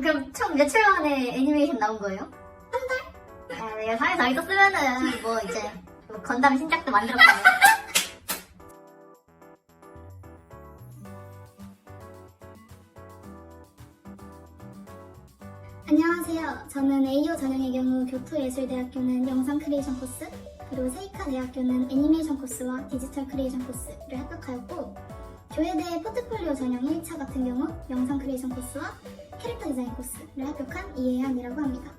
그럼 총 며칠 만에 애니메이션 나온 거예요? 한 달? 아, 내가 사회에서 안 썼으면은 뭐 이제 뭐 건담 신작도 만들었잖아요. 안녕하세요. 저는 AO 전형의 경우 교토예술대학교는 영상 크리에이션 코스, 그리고 세이카 대학교는 애니메이션 코스와 디지털 크리에이션 코스를 합격하였고, 교회대 포트폴리오 전형 1차 같은 경우 영상 크리에이션 코스와 캐릭터 디자인 코스를 합격한 이혜연이라고 합니다.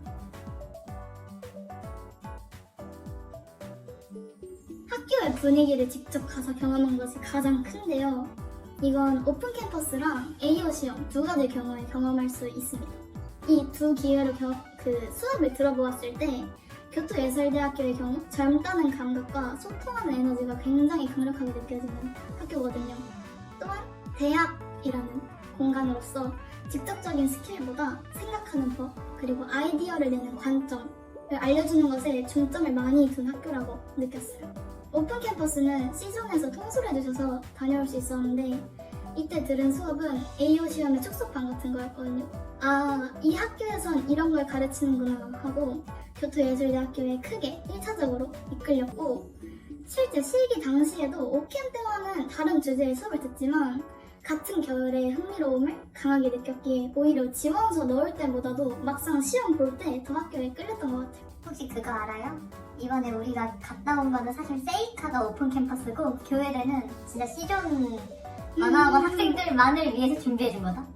학교의 분위기를 직접 가서 경험한 것이 가장 큰데요. 이건 오픈 캠퍼스랑 AO 시험 두 가지 경우에 경험할 수 있습니다. 이 두 기회로 수업을 들어보았을 때 교토예술대학교의 경우 젊다는 감각과 소통하는 에너지가 굉장히 강력하게 느껴지는 학교거든요. 또한 대학이라는 공간으로서 직접적인 스킬보다 생각하는 법, 그리고 아이디어를 내는 관점을 알려주는 것에 중점을 많이 둔 학교라고 느꼈어요. 오픈 캠퍼스는 C존에서 통솔해주셔서 다녀올 수 있었는데, 이때 들은 수업은 AO 시험의 축소판 같은 거였거든요. 아, 이 학교에선 이런 걸 가르치는구나 하고 교토예술대학교에 크게 1차적으로 이끌렸고, 실제 실기 당시에도 오캠 때와는 다른 주제의 수업을 듣지만 같은 결의 흥미로움을 강하게 느꼈기에 오히려 지원서 넣을 때보다도 막상 시험 볼 때 더 학교에 끌렸던 것 같아요. 혹시 그거 알아요? 이번에 우리가 갔다 온 거는 사실 세이카가 오픈 캠퍼스고 교회대는 진짜 C존 만화학원 학생들만을 위해서 준비해준 거다?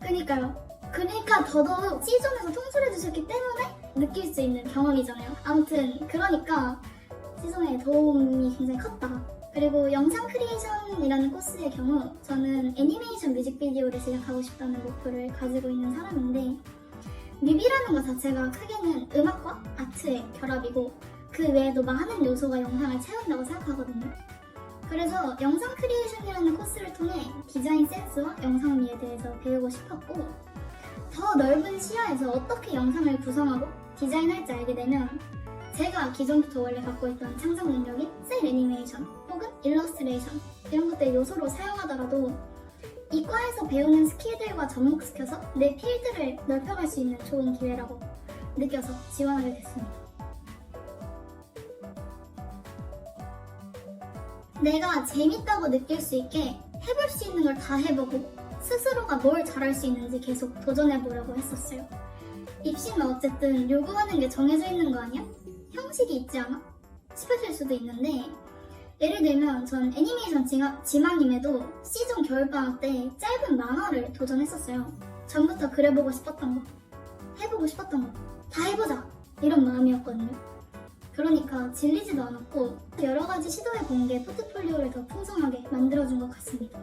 그러니까 더더욱 C존에서 통솔해주셨기 때문에 느낄 수 있는 경험이잖아요. 아무튼 그러니까 C존의 도움이 굉장히 컸다. 그리고 영상 크리에이션이라는 코스의 경우 저는 애니메이션 뮤직비디오를 제작하고 싶다는 목표를 가지고 있는 사람인데, 뮤비라는 것 자체가 크게는 음악과 아트의 결합이고 그 외에도 많은 요소가 영상을 채운다고 생각하거든요. 그래서 영상 크리에이션이라는 코스를 통해 디자인 센스와 영상미에 대해서 배우고 싶었고, 더 넓은 시야에서 어떻게 영상을 구성하고 디자인할지 알게 되면 제가 기존부터 원래 갖고 있던 창작 능력인 셀 애니메이션 혹은 일러스트레이션 이런 것들 요소로 사용하더라도 이과에서 배우는 스킬들과 접목시켜서 내 필드를 넓혀갈 수 있는 좋은 기회라고 느껴서 지원하게 됐습니다. 내가 재밌다고 느낄 수 있게 해볼 수 있는 걸 다 해보고 스스로가 뭘 잘할 수 있는지 계속 도전해보려고 했었어요. 입시는 어쨌든 요구하는 게 정해져 있는 거 아니야? 형식이 있지 않아? 싶으실 수도 있는데, 예를 들면 전 애니메이션 지망임에도 C존 겨울방학 때 짧은 만화를 도전했었어요. 전부터 그려보고 싶었던 거, 해보고 싶었던 거 다 해보자! 이런 마음이었거든요. 그러니까 질리지도 않았고 여러 가지 시도해본 게 포트폴리오를 더 풍성하게 만들어준 것 같습니다.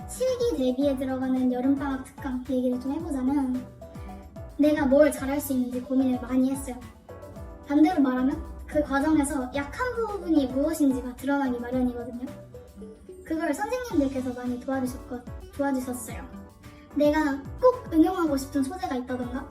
실기 대비에 들어가는 여름방학 특강 얘기를 좀 해보자면, 내가 뭘 잘할 수 있는지 고민을 많이 했어요. 반대로 말하면 그 과정에서 약한 부분이 무엇인지가 드러나기 마련이거든요. 그걸 선생님들께서 많이 도와주셨어요. 내가 꼭 응용하고 싶은 소재가 있다던가,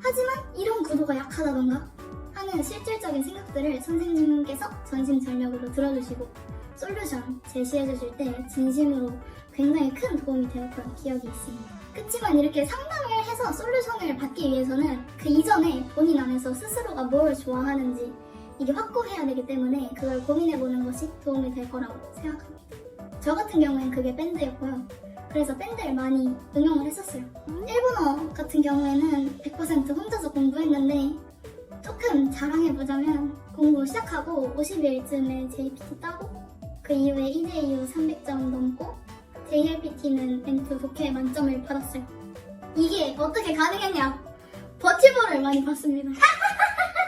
하지만 이런 구도가 약하다던가 하는 실질적인 생각들을 선생님께서 전심전력으로 들어주시고 솔루션 제시해주실 때 진심으로 굉장히 큰 도움이 되었던 기억이 있습니다. 그치만 이렇게 상담을 해서 솔루션을 받기 위해서는 그 이전에 본인 안에서 스스로가 뭘 좋아하는지 이게 확고해야 되기 때문에 그걸 고민해보는 것이 도움이 될 거라고 생각합니다. 저 같은 경우엔 그게 밴드였고요. 그래서 밴드를 많이 응용을 했었어요. 일본어 같은 경우에는 100% 혼자서 공부했는데, 조금 자랑해보자면 공부 시작하고 50일쯤에 JPT 따고 그 이후에 EJU 300점 넘고 JLPT는 N2 독해 만점을 받았어요. 이게 어떻게 가능했냐? 버티버를 많이 봤습니다.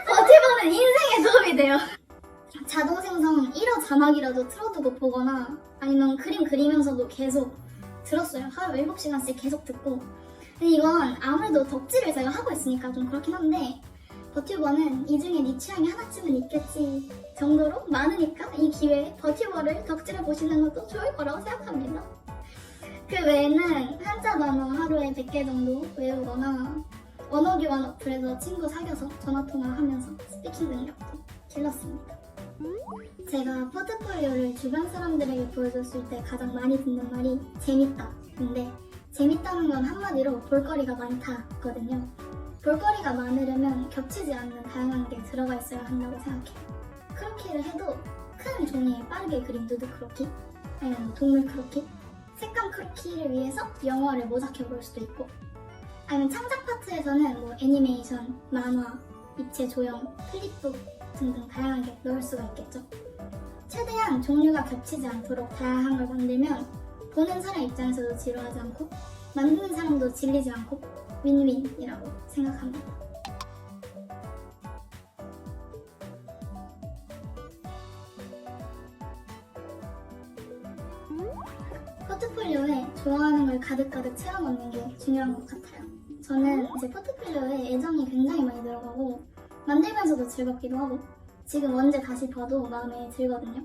버티버는 인생에 도움이 돼요. 자동생성 1호 자막이라도 틀어두고 보거나 아니면 그림 그리면서도 계속 들었어요. 하루 7시간씩 계속 듣고. 근데 이건 아무래도 덕질을 제가 하고 있으니까 좀 그렇긴 한데, 버튜버는 이 중에 네 취향이 하나쯤은 있겠지 정도로 많으니까 이 기회에 버튜버를 덕질해 보시는 것도 좋을 거라고 생각합니다. 그 외에는 한자 단어 하루에 100개 정도 외우거나 언어교환 어플에서 친구 사귀어서 전화통화하면서 스피킹 능력도 길렀습니다. 제가 포트폴리오를 주변 사람들에게 보여줬을 때 가장 많이 듣는 말이 재밌다. 근데 재밌다는 건 한마디로 볼거리가 많다거든요. 볼거리가 많으려면 겹치지 않는 다양한 게 들어가 있어야 한다고 생각해요. 크로키를 해도 큰 종이에 빠르게 그린 누드 크로키, 아니면 동물 크로키, 색감 크로키를 위해서 영화를 모작해 볼 수도 있고, 아니면 창작 파트에서는 뭐 애니메이션, 만화, 입체 조형, 플립북 등등 다양하게 넣을 수가 있겠죠. 최대한 종류가 겹치지 않도록 다양한 걸 만들면 보는 사람 입장에서도 지루하지 않고 만드는 사람도 질리지 않고 윈윈이라고 생각합니다. 포트폴리오에 좋아하는 걸 가득가득 채워넣는 게 중요한 것 같아요. 저는 이제 포트폴리오에 애정이 굉장히 많이 들어가고 만들면서도 즐겁기도 하고 지금 언제 다시 봐도 마음에 들거든요.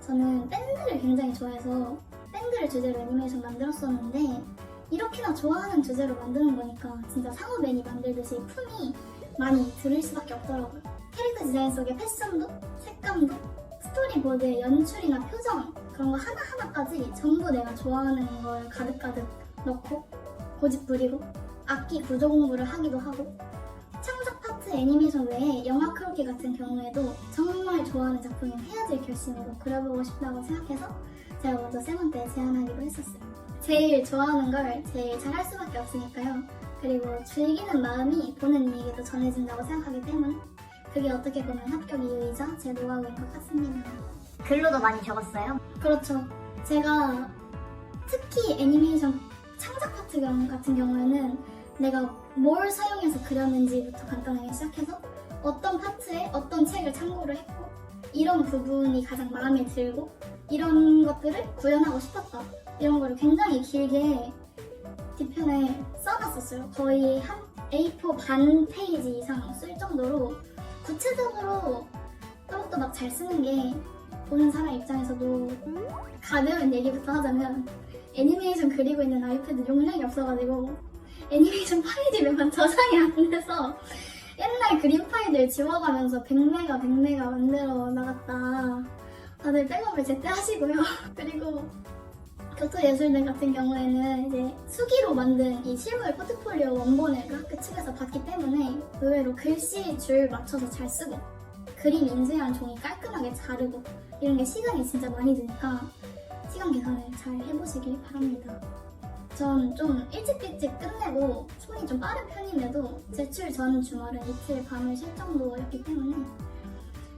저는 밴드를 굉장히 좋아해서 밴드를 주제로 애니메이션 만들었었는데 이렇게나 좋아하는 주제로 만드는 거니까 진짜 상업 애니 만들듯이 품이 많이 들을 수밖에 없더라고요. 캐릭터 디자인 속의 패션도, 색감도, 스토리보드의 연출이나 표정 그런 거 하나하나까지 전부 내가 좋아하는 걸 가득가득 넣고 고집 부리고 악기 구조 공부를 하기도 하고 창작 파트 애니메이션 외에 영화 크로키 같은 경우에도 정말 좋아하는 작품을 헤어질 결심으로 그려보고 싶다고 생각해서 제가 먼저 쌤한테 제안하기로 했었어요. 제일 좋아하는 걸 제일 잘할 수밖에 없으니까요. 그리고 즐기는 마음이 보는 이에게도 전해진다고 생각하기 때문에 그게 어떻게 보면 합격 이유이자 제 노하우인 것 같습니다. 글로도 많이 적었어요. 그렇죠. 제가 특히 애니메이션 창작 파트 같은 경우에는 내가 뭘 사용해서 그렸는지부터 간단하게 시작해서 어떤 파트에 어떤 책을 참고를 했고 이런 부분이 가장 마음에 들고 이런 것들을 구현하고 싶었다. 이런 거를 굉장히 길게 뒤편에 써놨었어요. 거의 한 A4 반 페이지 이상 쓸 정도로 구체적으로 또박또박 잘 쓰는 게 보는 사람 입장에서도 가벼운 얘기부터 하자면 애니메이션 그리고 있는 아이패드 용량이 없어가지고 애니메이션 파일이면 저장이 안 돼서 옛날 그림 파일들 지워가면서 100메가 만들어 나갔다. 다들 백업을 제때 하시고요. 그리고 교토예술대 같은 경우에는 이제 수기로 만든 이 실물 포트폴리오 원본을 그 학교 측에서 받기 때문에 의외로 글씨 줄 맞춰서 잘 쓰고 그림 인쇄한 종이 깔끔하게 자르고 이런 게 시간이 진짜 많이 드니까 시간 계산을 잘 해보시길 바랍니다. 전 좀 일찍 끝내고 손이 좀 빠른 편임에도 제출 전 주말은 이틀 밤을 쉴 정도였기 때문에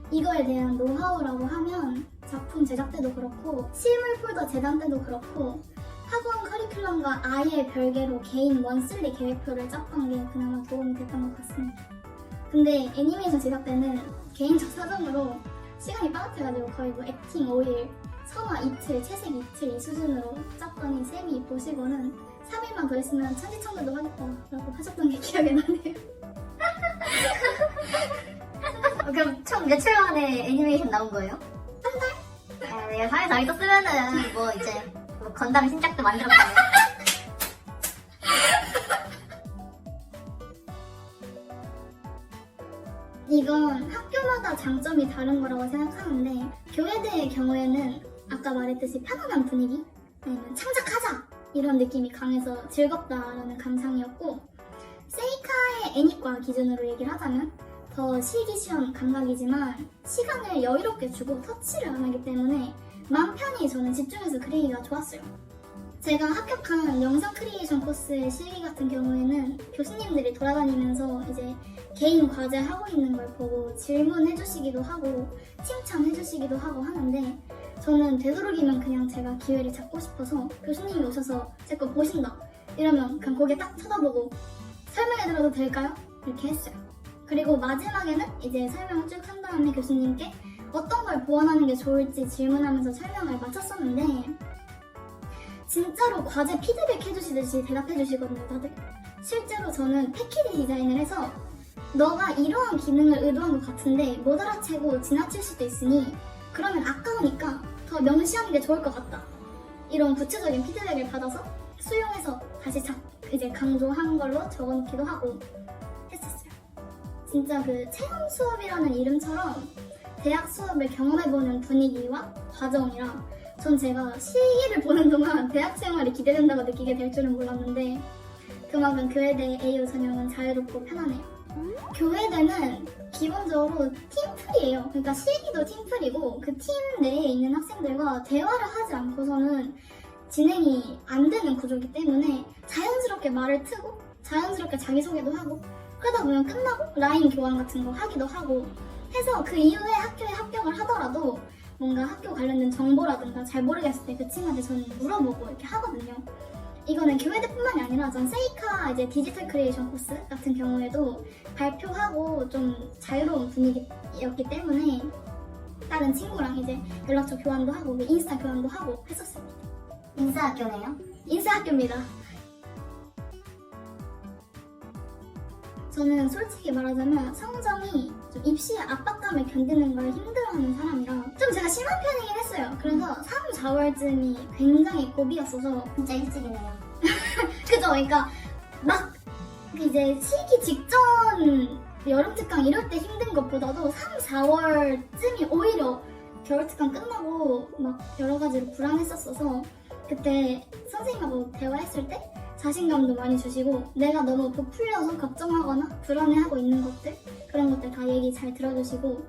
이거에 대한 노하우라고 하면 작품 제작 때도 그렇고 실물 폴더 재단 때도 그렇고 학원 커리큘럼과 아예 별개로 개인 원슬리 계획표를 짰던 게 그나마 도움이 됐던 것 같습니다. 근데 애니메이션 제작 때는 개인적 사정으로 시간이 빠듯해가지고 거의 뭐 액팅 5일, 선화 이틀, 채색 이틀 이 수준으로 짰더니 쌤이 보시고는 3일만 더 있으면 천지창조도 하겠다라고 하셨던 게 기억이 나네요. 그럼 총 며칠 만에 애니메이션 나온 거예요? 한 달? 내가 3일 더 있었으면은 뭐 이제 뭐 건담 신작도 만들었잖아요. 이건 학교마다 장점이 다른 거라고 생각하는데 교회대의 경우에는 아까 말했듯이 편안한 분위기 아니면 창작하자 이런 느낌이 강해서 즐겁다라는 감상이었고 세이카의 애니과 기준으로 얘기를 하자면 더 실기시험 감각이지만 시간을 여유롭게 주고 터치를 안 하기 때문에 마음 편히 저는 집중해서 그리기가 좋았어요. 제가 합격한 영상 크리에이션 코스의 실기 같은 경우에는 교수님들이 돌아다니면서 이제 개인 과제 하고 있는 걸 보고 질문해 주시기도 하고 칭찬해 주시기도 하고 하는데 저는 되도록이면 그냥 제가 기회를 잡고 싶어서 교수님이 오셔서 제 거 보신다 이러면 그냥 고개 딱 쳐다보고 설명해 드려도 될까요? 이렇게 했어요. 그리고 마지막에는 이제 설명을 쭉 한 다음에 교수님께 어떤 걸 보완하는 게 좋을지 질문하면서 설명을 마쳤었는데 진짜로 과제 피드백 해주시듯이 대답해 주시거든요, 다들. 실제로 저는 패키지 디자인을 해서 너가 이러한 기능을 의도한 것 같은데 못 알아채고 지나칠 수도 있으니 그러면 아까우니까 더 명시하는 게 좋을 것 같다. 이런 구체적인 피드백을 받아서 수용해서 다시 이제 강조한 걸로 적어놓기도 하고 했었어요. 진짜 그 체험 수업이라는 이름처럼 대학 수업을 경험해보는 분위기와 과정이라 전 제가 실기를 보는 동안 대학 생활이 기대된다고 느끼게 될 줄은 몰랐는데 그만큼 교회대 AO 전형은 자유롭고 편하네요. 교회대는 기본적으로 팀플이에요. 그러니까 실기도 팀플이고 그 팀 내에 있는 학생들과 대화를 하지 않고서는 진행이 안 되는 구조이기 때문에 자연스럽게 말을 트고 자연스럽게 자기소개도 하고 그러다 보면 끝나고 라인 교환 같은 거 하기도 하고 해서 그 이후에 학교에 합격을 하더라도 뭔가 학교 관련된 정보라든가 잘 모르겠을 때 그 친구한테 저는 물어보고 이렇게 하거든요. 이거는 교회대뿐만이 아니라 전 세이카 이제 디지털 크리에이션 코스 같은 경우에도 발표하고 좀 자유로운 분위기였기 때문에 다른 친구랑 이제 연락처 교환도 하고 인스타 교환도 하고 했었습니다. 인싸학교네요. 인싸학교입니다. 저는 솔직히 말하자면 성적이 좀 입시의 압박감을 견디는 걸 힘들어하는 사람이라 좀 제가 심한 편이긴 했어요. 그래서 3, 4월쯤이 굉장히 고비였어서 진짜 일찍이네요. 그죠? 그러니까 막 이제 시기 직전 여름 특강 이럴 때 힘든 것보다도 3, 4월쯤이 오히려 겨울 특강 끝나고 막 여러 가지로 불안했었어서 그때 선생님하고 대화했을 때 자신감도 많이 주시고 내가 너무 부풀려서 걱정하거나 불안해하고 있는 것들 그런 것들 다 얘기 잘 들어주시고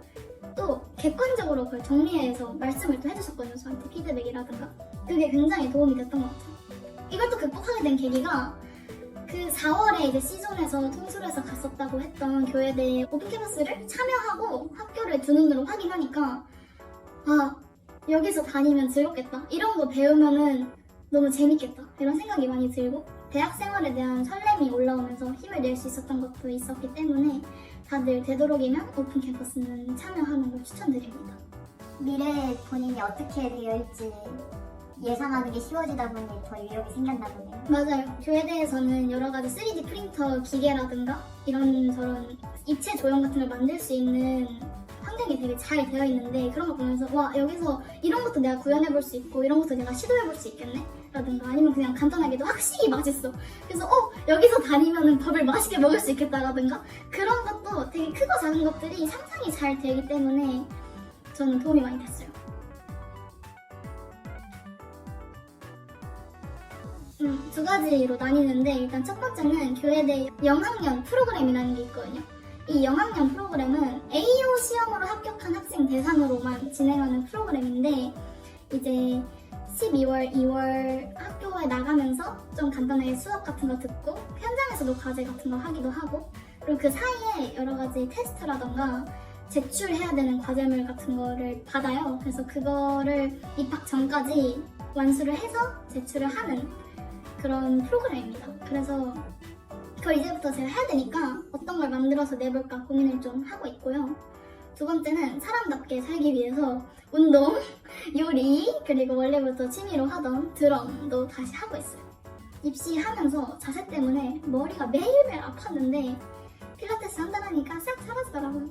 또 객관적으로 그걸 정리해서 말씀을 또 해주셨거든요. 저한테 피드백이라든가 그게 굉장히 도움이 됐던 것 같아요. 이걸 또 극복하게 된 계기가 그 4월에 이제 시즌에서 통술에서 갔었다고 했던 교회대 오픈캐മ്പ스를 참여하고 학교를 두 눈으로 확인하니까 아 여기서 다니면 즐겁겠다 이런 거 배우면은 너무 재밌겠다 이런 생각이 많이 들고 대학 생활에 대한 설렘이 올라오면서 힘을 낼 수 있었던 것도 있었기 때문에 다들 되도록이면 오픈캐മ്പ스는 참여하는 걸 추천드립니다. 미래에 본인이 어떻게 되어있지 예상하는 게 쉬워지다 보니 더 유력이 생겼나 보네요. 맞아요. 교회대에서는 여러 가지 3D 프린터 기계라든가 이런저런 입체 조형 같은 걸 만들 수 있는 환경이 되게 잘 되어 있는데 그런 거 보면서 와 여기서 이런 것도 내가 구현해볼 수 있고 이런 것도 내가 시도해볼 수 있겠네? 라든가 아니면 그냥 간단하게도 학식이 맛있어. 그래서 여기서 다니면은 밥을 맛있게 먹을 수 있겠다라든가 그런 것도 되게 크고 작은 것들이 상상이 잘 되기 때문에 저는 도움이 많이 됐어요. 두 가지로 나뉘는데 일단 첫 번째는 교회대 영학년 프로그램이라는 게 있거든요. 이 영학년 프로그램은 AO 시험으로 합격한 학생 대상으로만 진행하는 프로그램인데 이제 12월, 2월 학교에 나가면서 좀 간단하게 수업 같은 거 듣고 현장에서도 과제 같은 거 하기도 하고 그리고 그 사이에 여러 가지 테스트라던가 제출해야 되는 과제물 같은 거를 받아요. 그래서 그거를 입학 전까지 완수를 해서 제출을 하는 그런 프로그램입니다. 그래서 그걸 이제부터 제가 해야 되니까 어떤 걸 만들어서 내볼까 고민을 좀 하고 있고요. 두 번째는 사람답게 살기 위해서 운동, 요리, 그리고 원래부터 취미로 하던 드럼도 다시 하고 있어요. 입시하면서 자세 때문에 머리가 매일매일 아팠는데 필라테스 한다니까 싹 사라지더라고요.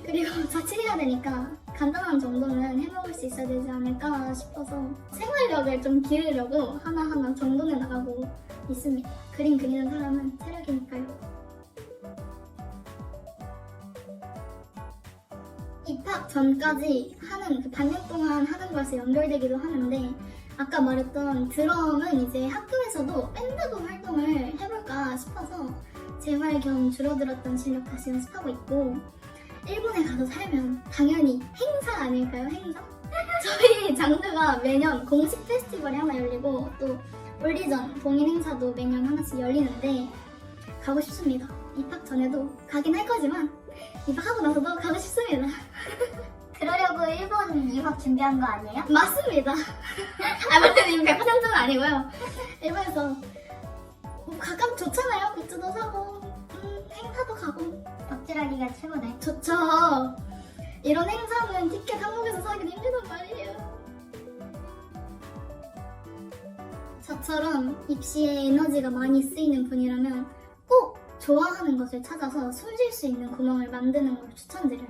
그리고 자취해야 되니까 간단한 정도는 해먹을 수 있어야 되지 않을까 싶어서 생활력을 좀 기르려고 하나하나 정돈해 나가고 있습니다. 그림 그리는 사람은 체력이니까요. 입학 전까지 하는 그 반년 동안 하는 것에 연결되기도 하는데 아까 말했던 드럼은 이제 학교에서도 밴드부 활동을 해볼까 싶어서 재활 겸 줄어들었던 실력 다시 연습하고 있고 일본에 가서 살면 당연히 행사 아닐까요? 행사? 저희 장르가 매년 공식 페스티벌이 하나 열리고 또 올리전 동인 행사도 매년 하나씩 열리는데 가고 싶습니다. 입학 전에도 가긴 할 거지만 입학하고 나서도 가고 싶습니다. 그러려고 일본 유학 준비한 거 아니에요? 맞습니다. 물론 100%는 아니고요. 일본에서 가끔 좋잖아요. 굿즈도 사고 행사도 가고 덕질하기가 최고네. 좋죠. 이런 행사는 티켓 한국에서 사기도 힘들단 말이에요. 저처럼 입시에 에너지가 많이 쓰이는 분이라면 꼭 좋아하는 것을 찾아서 숨 쉴 수 있는 구멍을 만드는 걸 추천드려요.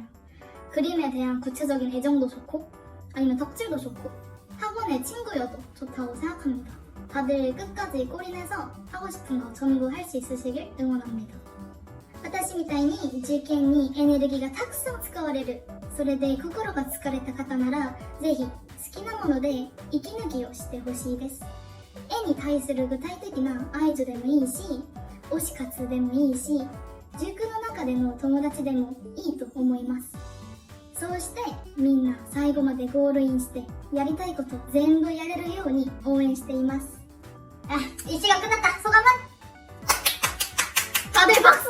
그림에 대한 구체적인 애정도 좋고 아니면 덕질도 좋고 학원의 친구여도 좋다고 생각합니다. 다들 끝까지 골인해서 하고 싶은 거 전부 할 수 있으시길 응원합니다. 私みたいに受験にエネルギーがたくさん使われる。それで心が疲れた方ならぜひ好きなもので息抜きをしてほしいです。絵に対する具体的な合図でもいいし推し活でもいいし、塾の中での友達でもいいと思います。そうしてみんな最後までゴールインしてやりたいこと全部やれるように応援しています。あ、1が끝났다. 소감은? 다들 박수!